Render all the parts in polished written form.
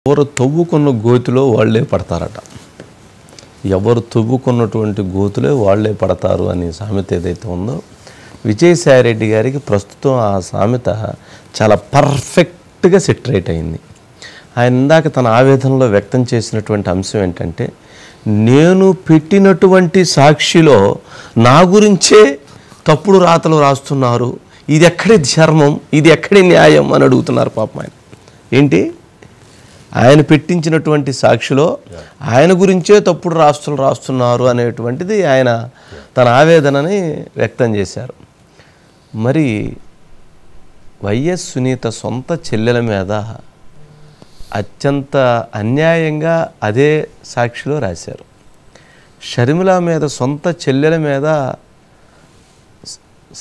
ఎవరు తవ్వుకున్న గోతిలో వాళ్ళే పడతారట. ఎవరు తవ్వుకున్నటువంటి గోతులే వాళ్ళే పడతారు అనే సామెత ఏదైతే ఉందో, విజయసాయిరెడ్డి గారికి ప్రస్తుతం ఆ సామెత చాలా పర్ఫెక్ట్గా సెటరేట్ అయింది. ఆయన ఇందాక తన ఆవేదనలో వ్యక్తం చేసినటువంటి అంశం ఏంటంటే, నేను పెట్టినటువంటి సాక్షిలో నా గురించే తప్పుడు రాతలు రాస్తున్నారు, ఇది ఎక్కడి ధర్మం, ఇది ఎక్కడి న్యాయం అని అడుగుతున్నారు పాపం. ఆయన ఏంటి, ఆయన పెట్టించినటువంటి సాక్షిలో ఆయన గురించే తప్పుడు రాష్ట్రాలు రాస్తున్నారు అనేటువంటిది ఆయన తన ఆవేదనని వ్యక్తం చేశారు. మరి వైఎస్ సునీత సొంత చెల్లెల మీద అత్యంత అన్యాయంగా అదే సాక్షిలో రాశారు. షర్మిల మీద సొంత చెల్లెల మీద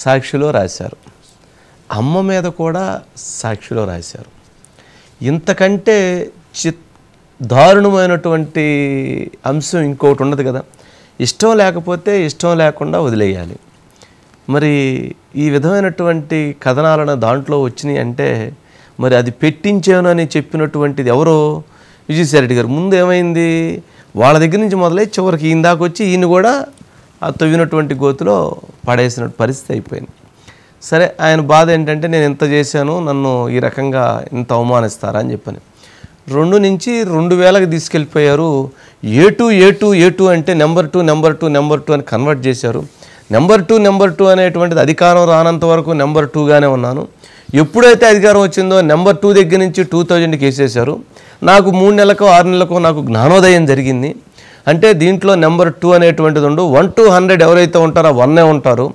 సాక్షిలో రాశారు. అమ్మ మీద కూడా సాక్షిలో రాశారు. ఇంతకంటే దారుణమైనటువంటి అంశం ఇంకొకటి ఉండదు కదా. ఇష్టం లేకపోతే ఇష్టం లేకుండా వదిలేయాలి. మరి ఈ విధమైనటువంటి కథనాలను దాంట్లో వచ్చినాయి అంటే, మరి అది పెట్టించాను అని చెప్పినటువంటిది ఎవరో విజయసాయిరెడ్డి గారు. ముందు ఏమైంది, వాళ్ళ దగ్గర నుంచి మొదలై చివరికి ఈయన దాకా వచ్చి ఈయన కూడా ఆ తవ్వినటువంటి గోతులో పడేసిన పరిస్థితి అయిపోయింది. సరే, ఆయన బాధ ఏంటంటే, నేను ఇంత చేశాను, నన్ను ఈ రకంగా ఇంత అవమానిస్తారా అని చెప్పని 2 నుంచి 2000కి తీసుకెళ్ళిపోయారు. ఏ2 అంటే నెంబర్ 2 అని కన్వర్ట్ చేశారు. నెంబర్ 2 అనేటువంటిది అధికారం రానంత వరకు నెంబర్ 2గానే ఉన్నాను. ఎప్పుడైతే అధికారం వచ్చిందో నెంబర్ 2 దగ్గర నుంచి 2000కి వేసేశారు. నాకు 3 నెలలకో 6 నెలలకో నాకు జ్ఞానోదయం జరిగింది. అంటే దీంట్లో నెంబర్ 2 అనేటువంటిది ఉండు. 1 to 100 ఎవరైతే ఉంటారో 1 ఉంటారు,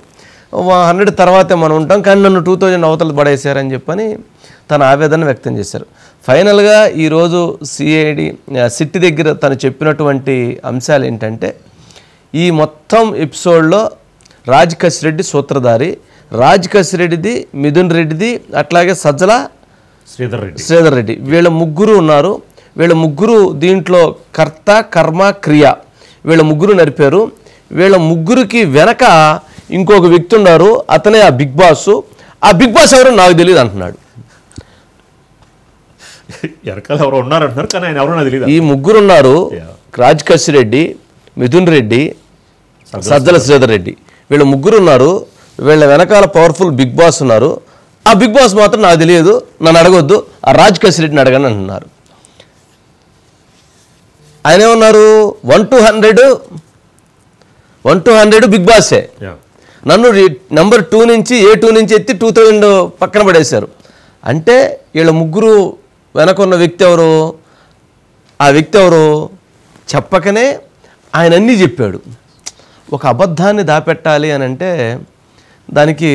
100 తర్వాతే మనం ఉంటాం, కానీ నన్ను 2000 అవతల పడేశారని చెప్పని తన ఆవేదన వ్యక్తం చేశారు. ఫైనల్గా ఈరోజు సిట్ దగ్గర తను చెప్పినటువంటి అంశాలు ఏంటంటే, ఈ మొత్తం ఎపిసోడ్లో రాజ్ రెడ్డి సూత్రధారి, రాజ్ రెడ్డిది, మిథున్ రెడ్డిది, అట్లాగే సజ్జల శ్రీధర్ రెడ్డి, వీళ్ళ ముగ్గురు ఉన్నారు. వీళ్ళ ముగ్గురు దీంట్లో కర్త కర్మ క్రియ, వీళ్ళ ముగ్గురు నడిపారు. వీళ్ళ ముగ్గురికి వెనక ఇంకొక వ్యక్తి ఉన్నారు, అతనే ఆ బిగ్ బాస్. ఆ బిగ్ బాస్ ఎవరో నాకు తెలియదు అంటున్నాడు. ఎవరో ఉన్నారంటున్నారు, కానీ ఆయన ఎవరో నాకు తెలియదు. ఈ ముగ్గురు ఉన్నారు, రాజ్ రెడ్డి, మిథున్ రెడ్డి, సజ్జల శ్రీధర్ రెడ్డి, వీళ్ళ ముగ్గురు ఉన్నారు. వీళ్ళ వెనకాల పవర్ఫుల్ బిగ్ బాస్ ఉన్నారు. ఆ బిగ్ బాస్ మాత్రం నాకు తెలియదు, నన్ను అడగొద్దు, ఆ రాజ్ రెడ్డిని అడగని అంటున్నారు. ఆయన ఏమన్నారు, 1 to 100 బిగ్ బాసే. నన్ను నెంబర్ 2 నుంచి ఏ2 నుంచి ఎత్తి 2000 పక్కన పడేశారు. అంటే వీళ్ళ ముగ్గురు వెనకున్న వ్యక్తి ఎవరు, ఆ వ్యక్తి ఎవరు చెప్పకనే ఆయన అన్నీ చెప్పాడు. ఒక అబద్ధాన్ని దాపెట్టాలి అని అంటే దానికి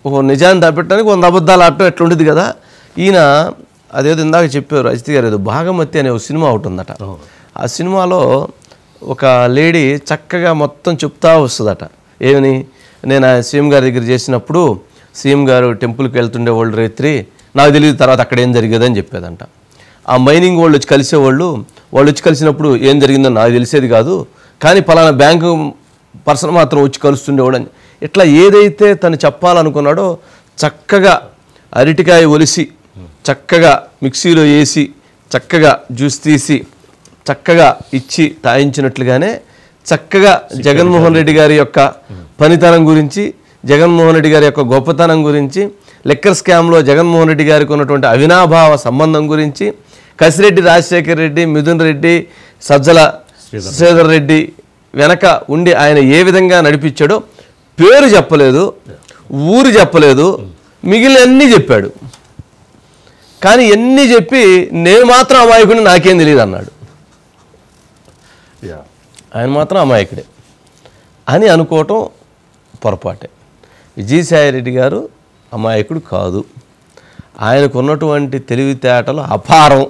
ఒక నిజాన్ని దాపెట్టడానికి 100 అబద్ధాలు ఆడటం ఎట్లుంటుంది కదా. ఈయన అదేదో ఇందాక చెప్పారు అజిత్ గారు, ఏదో భాగమతి అనే ఒక సినిమా ఒకటి ఉందట. ఆ సినిమాలో ఒక లేడీ చక్కగా మొత్తం చెప్తా వస్తుందట. ఏమని, నేను సీఎం గారి దగ్గర చేసినప్పుడు సీఎం గారు టెంపుల్కి వెళ్తుండే వాళ్ళు రేత్రి, నాకు తెలియదు తర్వాత అక్కడ ఏం జరిగేదని చెప్పేదంట. ఆ మైనింగ్ వాళ్ళు వచ్చి కలిసేవాళ్ళు, వాళ్ళు వచ్చి కలిసినప్పుడు ఏం జరిగిందో నాకు తెలిసేది కాదు, కానీ పలానా బ్యాంకు పర్సన్ మాత్రం వచ్చి కలుస్తుండేవాడు అని. ఇట్లా ఏదైతే తను చెప్పాలనుకున్నాడో చక్కగా అరటికాయ ఒలిసి చక్కగా మిక్సీలో వేసి చక్కగా జ్యూస్ తీసి చక్కగా ఇచ్చి తాయించినట్లుగానే చక్కగా జగన్మోహన్ రెడ్డి గారి యొక్క పనితనం గురించి, జగన్మోహన్ రెడ్డి గారి యొక్క గొప్పతనం గురించి, లెక్కర్ స్కామ్లో జగన్మోహన్ రెడ్డి గారికి ఉన్నటువంటి అవినాభావ సంబంధం గురించి, కసిరెడ్డి రాజశేఖర్ రెడ్డి, మిథున్ రెడ్డి, సజ్జల శ్రీధర్ రెడ్డి వెనక ఉండి ఆయన ఏ విధంగా నడిపించాడో పేరు చెప్పలేదు, ఊరు చెప్పలేదు, మిగిలిన అన్నీ చెప్పాడు. కానీ ఎన్ని చెప్పి నేను మాత్రం అమాయకుడిని, నాకేం తెలియదు అన్నాడు. ఆయన మాత్రం అమాయకుడే అని అనుకోవటం పొరపాటే. విజయసాయిరెడ్డి గారు అమాయకుడు కాదు. ఆయనకు ఉన్నటువంటి తెలివితేటలు అపారం.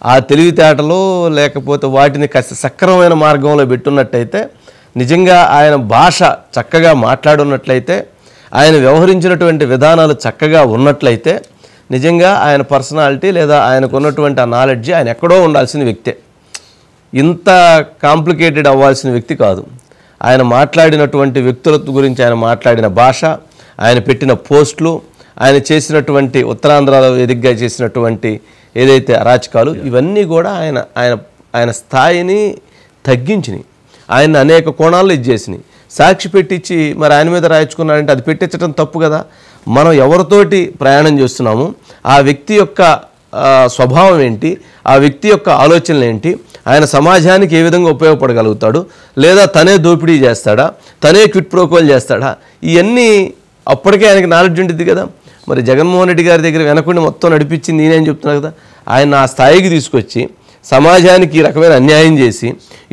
ఆ తెలివితేటలు లేకపోతే వాటిని సక్రమమైన మార్గంలో పెట్టున్నట్టయితే, నిజంగా ఆయన భాష చక్కగా మాట్లాడున్నట్లయితే, ఆయన వ్యవహరించినటువంటి విధానాలు చక్కగా ఉన్నట్లయితే, నిజంగా ఆయన పర్సనాలిటీ లేదా ఆయనకు ఉన్నటువంటి ఆ నాలెడ్జి ఆయన ఎక్కడో ఉండాల్సిన వ్యక్తే. ఇంత కాంప్లికేటెడ్ అవ్వాల్సిన వ్యక్తి కాదు. ఆయన మాట్లాడినటువంటి వ్యక్తుల గురించి ఆయన మాట్లాడిన భాష, ఆయన పెట్టిన పోస్టులు, ఆయన చేసినటువంటి ఉత్తరాంధ్రలో వేదికగా చేసినటువంటి ఏదైతే అరాచకాలు ఇవన్నీ కూడా ఆయన స్థాయిని తగ్గించినాయి, ఆయన అనేక కోణాల్లో ఇచ్చేసినాయి. సాక్షి పెట్టించి మరి ఆయన మీద రాయించుకున్నాడంటే అది పెట్టించడం తప్పు కదా. మనం ఎవరితోటి ప్రయాణం చేస్తున్నాము, ఆ వ్యక్తి యొక్క స్వభావం ఏంటి, ఆ వ్యక్తి యొక్క ఆలోచనలు ఏంటి, ఆయన సమాజానికి ఏ విధంగా ఉపయోగపడగలుగుతాడు, లేదా తనే దోపిడీ చేస్తాడా, తనే క్విట్ ప్రోకోల్ చేస్తాడా, ఇవన్నీ అప్పటికే ఆయనకి నాలెడ్జ్ ఉంటుంది కదా. మరి జగన్మోహన్ రెడ్డి గారి దగ్గర వెనకుండి మొత్తం నడిపించింది నేనేం చెప్తున్నా కదా. ఆయన ఆ స్థాయికి తీసుకొచ్చి సమాజానికి ఈ రకమైన అన్యాయం చేసి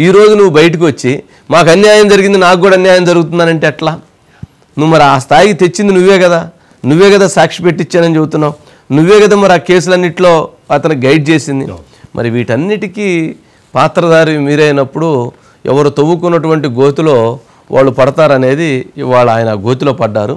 ఈరోజు నువ్వు బయటకు వచ్చి మాకు అన్యాయం జరిగింది, నాకు కూడా అన్యాయం జరుగుతుందనంటే ఎట్లా? నువ్వు మరి ఆ స్థాయికి తెచ్చింది నువ్వే కదా సాక్షి పెట్టించానని చెబుతున్నావు, నువ్వే కదా మరి ఆ కేసులన్నింటిలో అతను గైడ్ చేసింది. మరి వీటన్నిటికీ పాత్రధారి మీరైనప్పుడు ఎవరు తవ్వుకున్నటువంటి గోతిలో వాళ్ళు పడతారనేది ఇవాళ ఆయన గోతిలో పడ్డారు.